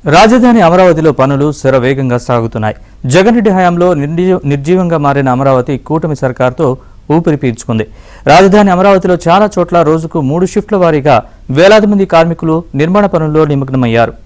రాజధాని అమరావతిలో పనులు శరవేగంగా సాగుతున్నాయి. జగన్ రెడ్డి హయాంలో నిర్జీవంగా మారిన అమరావతి కూటమి సర్కార్తో ఊపిరి పీల్చుకుంది. రాజధాని అమరావతిలో చాలా చోట్ల రోజుకు 3 షిఫ్ట్ల వారీగా వేలాది మంది కార్మికులు నిర్మాణ పనుల్లో నిమగ్నమయ్యారు.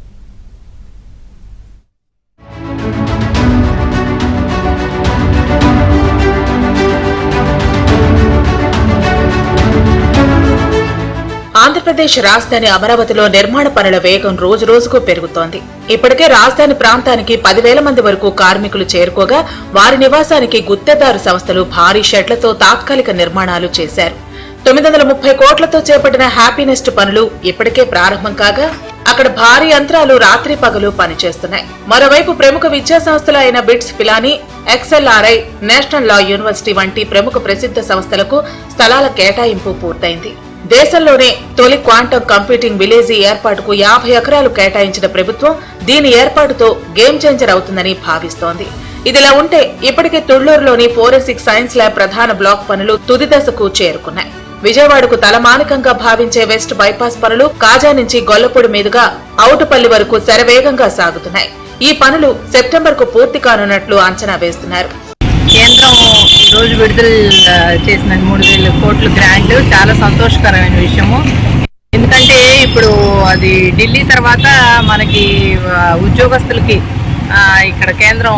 ఆంధ్రప్రదేశ్ రాజధాని అమరావతిలో నిర్మాణ పనుల వేగం రోజు రోజుకు పెరుగుతోంది. ఇప్పటికే రాజధాని ప్రాంతానికి 10,000 మంది వరకు కార్మికులు చేరుకోగా వారి నివాసానికి గుత్తేదారు సంస్థలు భారీ షెడ్లతో తాత్కాలిక నిర్మాణాలు చేశారు. 930 కోట్లతో చేపట్టిన హ్యాపీనెస్ట్ పనులు ఇప్పటికే ప్రారంభం కాగా అక్కడ భారీ యంత్రాలు రాత్రి పగలు పనిచేస్తున్నాయి. మరోవైపు ప్రముఖ విద్యా సంస్థలు అయిన బిట్స్ పిలానీ, XLRI, నేషనల్ లా యూనివర్సిటీ వంటి ప్రముఖ ప్రసిద్ధ సంస్థలకు స్థలాల కేటాయింపు పూర్తయింది. దేశంలోనే తొలి క్వాంటం కంప్యూటింగ్ విలేజీ ఏర్పాటుకు 50 ఎకరాలు కేటాయించిన ప్రభుత్వం దీని ఏర్పాటుతో గేమ్ చేంజర్ అవుతుందని భావిస్తోంది. ఇదిలా ఉంటే ఇప్పటికే తుళ్లూరులోని ఫోరెన్సిక్ సైన్స్ ల్యాబ్ ప్రధాన బ్లాక్ పనులు తుది దశకు చేరుకున్నాయి. విజయవాడకు తలమానికంగా భావించే వెస్ట్ బైపాస్ పనులు కాజా నుంచి గొల్లపూడి మీదుగా ఔటుపల్లి వరకు శరవేగంగా సాగుతున్నాయి. ఈ పనులు సెప్టెంబర్కు పూర్తి కానున్నట్లు అంచనా వేస్తున్నారు. కేంద్రం ఈరోజు విడుదల చేసిన 3,000 కోట్ల గ్రాంట్ చాలా సంతోషకరమైన విషయము. ఎందుకంటే ఇప్పుడు అది ఢిల్లీ తర్వాత మనకి ఉద్యోగస్తులకి ఇక్కడ కేంద్రం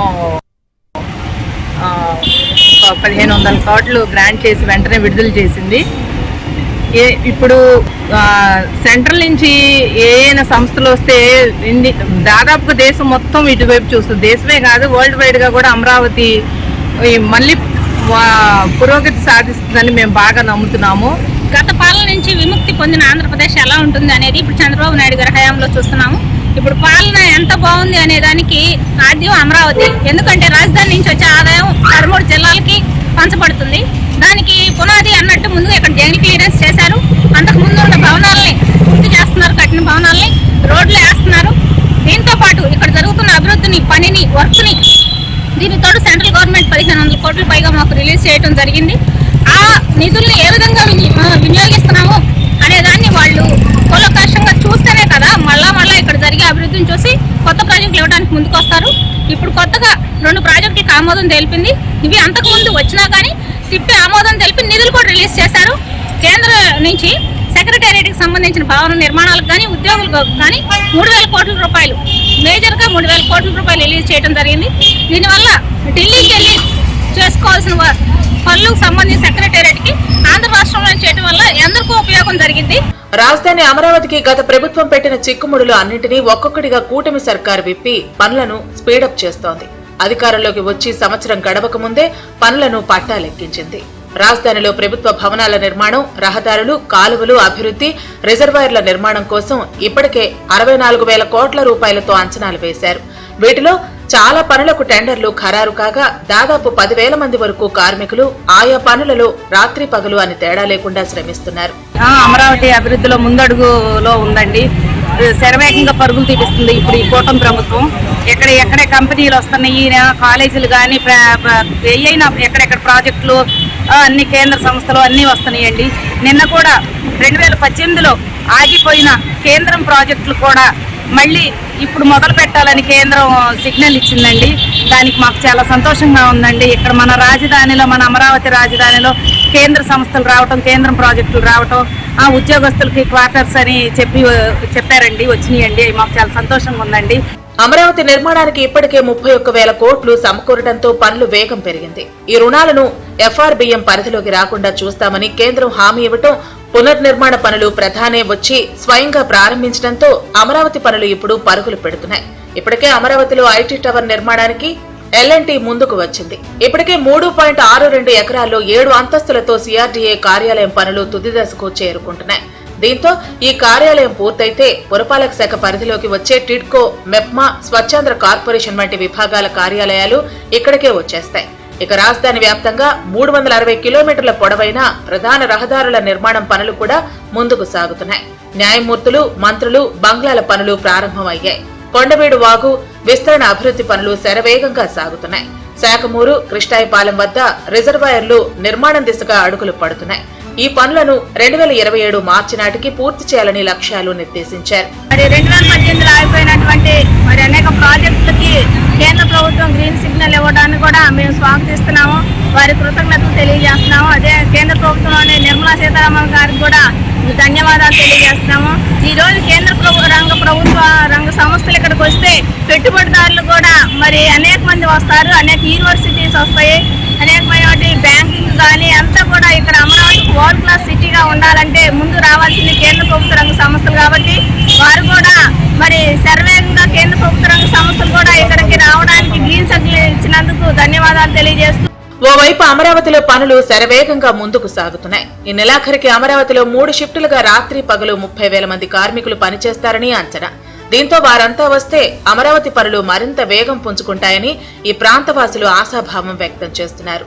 1,500 కోట్లు గ్రాంట్ చేసి వెంటనే విడుదల చేసింది. ఇప్పుడు సెంట్రల్ నుంచి ఏదైనా సంస్థలు వస్తే దాదాపుగా దేశం మొత్తం ఇటువైపు చూస్తుంది. దేశమే కాదు, వరల్డ్ వైడ్గా కూడా అమరావతి మళ్ళీ పురోగతి సాధిస్తుందని మేము బాగా నమ్ముతున్నాము. గత పాలన నుంచి విముక్తి పొందిన ఆంధ్రప్రదేశ్ ఎలా ఉంటుంది అనేది ఇప్పుడు చంద్రబాబు నాయుడు గారి హయాంలో చూస్తున్నాము. ఇప్పుడు పాలన ఎంత బాగుంది అనే దానికి ఆద్యం అమరావతి. ఎందుకంటే రాజధాని నుంచి వచ్చే ఆదాయం 13 జిల్లాలకి పంచబడుతుంది. దానికి పునాది అన్నట్టు ముందు ఇక్కడ జంగిల్ క్లియరెన్స్ చేశారు. అంతకు ముందు ఉన్న భవనాలని పూర్తి చేస్తున్నారు, కట్టిన భవనాలని రోడ్లు వేస్తున్నారు. దీంతో పాటు ఇక్కడ జరుగుతున్న అభివృద్ధిని, పనిని, వర్క్ని దీనికి తోడు సెంట్రల్ గవర్నమెంట్ 1,500 కోట్ల పైగా మాకు రిలీజ్ చేయడం జరిగింది. ఆ నిధుల్ని ఏ విధంగా వినియోగిస్తున్నాము అనే దాన్ని వాళ్ళు కూలంకషంగా చూస్తేనే కదా మళ్ళా ఇక్కడ జరిగే అభివృద్ధిని చూసి కొత్త ప్రాజెక్టులు ఇవ్వడానికి ముందుకొస్తారు. ఇప్పుడు కొత్తగా 2 ప్రాజెక్టులకు ఆమోదం తెలిపింది. ఇవి అంతకుముందు వచ్చినా కానీ తిప్పి ఆమోదం తెలిపి నిధులు కూడా రిలీజ్ చేశారు. కేంద్రం నుంచి సెక్రటేరియట్కి సంబంధించిన భవన నిర్మాణాలకు కానీ ఉద్యోగులకు కానీ 3,000 కోట్ల రూపాయలు, మేజర్గా 3,000 కోట్ల రూపాయలు రిలీజ్ చేయడం జరిగింది. దీనివల్ల ఢిల్లీకి వెళ్ళి చేసుకోవాల్సిన పనులకు సంబంధించి సెక్రటేరియట్కి ఆంధ్ర రాష్ట్రంలో చేయడం వల్ల ఎందరికో ఉపయోగం జరిగింది. రాజధాని అమరావతికి గత ప్రభుత్వం పెట్టిన చిక్కుముడులు అన్నింటినీ ఒక్కొక్కటిగా కూటమి సర్కారు విప్పి పనులను స్పీడప్ చేస్తోంది. అధికారంలోకి వచ్చి సంవత్సరం గడవక ముందే పనులను పట్టాలెక్కించింది. రాజధానిలో ప్రభుత్వ భవనాల నిర్మాణం, రహదారులు, కాలువలు అభివృద్ధి, రిజర్వాయర్ల నిర్మాణం కోసం ఇప్పటికే 64,000 కోట్ల రూపాయలతో అంచనాలు వేశారు. వీటిలో చాలా పనులకు టెండర్లు ఖరారు కాగా దాదాపు 10,000 మంది వరకు కార్మికులు ఆయా పనులలో రాత్రి పగలు అని తేడా లేకుండా శ్రమిస్తున్నారు. అమరావతి అభివృద్ధిలో ముందడుగులో ఉందండి. శరవేగంగా పరుగులు తీపిస్తుంది ఇప్పుడు ఈ కూటమి ప్రభుత్వం. ఎక్కడ కంపెనీలు వస్తున్నాయి, కాలేజీలు కానీ ఏయైనా ఎక్కడెక్కడ ప్రాజెక్టులు అన్ని కేంద్ర సంస్థలు అన్నీ వస్తున్నాయండి. నిన్న కూడా 2018లో ఆగిపోయిన కేంద్రం ప్రాజెక్టులు కూడా మళ్ళీ ఇప్పుడు మొదలు పెట్టాలని కేంద్రం సిగ్నల్ ఇచ్చిందండి. దానికి మాకు చాలా సంతోషంగా ఉందండి. ఇక్కడ మన రాజధానిలో, మన అమరావతి రాజధానిలో కేంద్ర సంస్థలు రావటం, కేంద్రం ప్రాజెక్టులు రావటం, ఉద్యోగస్తులకి క్వార్టర్స్ అని చెప్పారండి, వచ్చినాయండి. మాకు చాలా సంతోషంగా ఉందండి. అమరావతి నిర్మాణానికి ఇప్పటికే 31,000 కోట్లు సమకూరడంతో పనులు వేగం పెరిగింది. ఈ రుణాలను FRBM పరిధిలోకి రాకుండా చూస్తామని కేంద్రం హామీ ఇవ్వటం, పునర్నిర్మాణ పనులు ప్రధానే వచ్చి స్వయంగా ప్రారంభించడంతో అమరావతి పనులు ఇప్పుడు పరుగులు పెడుతున్నాయి. ఇప్పటికే అమరావతిలో IT టవర్ నిర్మాణానికి L&T ముందుకు వచ్చింది. ఇప్పటికే 3.62 ఎకరాల్లో 7 అంతస్తులతో CRDA కార్యాలయం పనులు తుది దశకు చేరుకుంటున్నాయి. దీంతో ఈ కార్యాలయం పూర్తయితే పురపాలక శాఖ పరిధిలోకి వచ్చే టిడ్కో, మెప్మా, స్వచ్ఛాంధ్ర కార్పొరేషన్ వంటి విభాగాల కార్యాలయాలు ఇక్కడికే వచ్చేస్తాయి. ఇక రాజధాని వ్యాప్తంగా 360 కిలోమీటర్ల పొడవైన ప్రధాన రహదారుల నిర్మాణం పనులు కూడా ముందుకు సాగుతున్నాయి. న్యాయమూర్తులు, మంత్రులు, బంగ్లాల పనులు ప్రారంభమయ్యాయి. కొండవీడు వాగు విస్తరణ అభివృద్ధి పనులు శరవేగంగా సాగుతున్నాయి. శాఖమూరు, కృష్ణాయపాలెం వద్ద రిజర్వాయర్లు నిర్మాణం దిశగా అడుగులు పడుతున్నాయి. ఈ పనులను 2027 మార్చి నాటికి పూర్తి చేయాలని లక్ష్యాలు నిర్దేశించారు. 2018లో ఆగిపోయినటువంటి కేంద్ర ప్రభుత్వం గ్రీన్ సిగ్నల్ ఇవ్వడాన్ని కూడా మేము స్వాగతిస్తున్నాము. వారి కృతజ్ఞతలు తెలియజేస్తున్నాము. అదే కేంద్ర ప్రభుత్వంలోని నిర్మలా సీతారామన్ గారికి కూడా ధన్యవాదాలు తెలియజేస్తున్నాము. ఈ రోజు కేంద్ర ప్రభుత్వ రంగ సంస్థలు ఇక్కడికి వస్తే పెట్టుబడిదారులు కూడా మరి అనేక మంది వస్తారు, అనేక యూనివర్సిటీస్ వస్తాయి, అనేకమైన బ్యాంకింగ్ కానీ అంతా కూడా ఇక్కడ అమరావతి వరల్డ్ క్లాస్ సిటీగా ఉండాలంటే ముందు రావాల్సింది కేంద్ర ప్రభుత్వ రంగ సంస్థలు. కాబట్టి వారు కూడా మరి శరవేగంగా కేంద్ర ప్రభుత్వ రంగ సంస్థలు కూడా ఇక్కడికి రావడానికి గ్రీన్ సిగ్నల్ ఇచ్చినందుకు ధన్యవాదాలు తెలియజేస్తూ ఓవైపు అమరావతిలో పనులు శరవేగంగా ముందుకు సాగుతున్నాయి. ఈ నెలాఖరికి అమరావతిలో 3 షిఫ్టులుగా రాత్రి పగలు 30,000 మంది కార్మికులు పనిచేస్తారని అంచనా. దీంతో వారంతా వస్తే అమరావతి పనులు మరింత వేగం పుంజుకుంటాయని ఈ ప్రాంతవాసులు ఆశాభావం వ్యక్తం చేస్తున్నారు.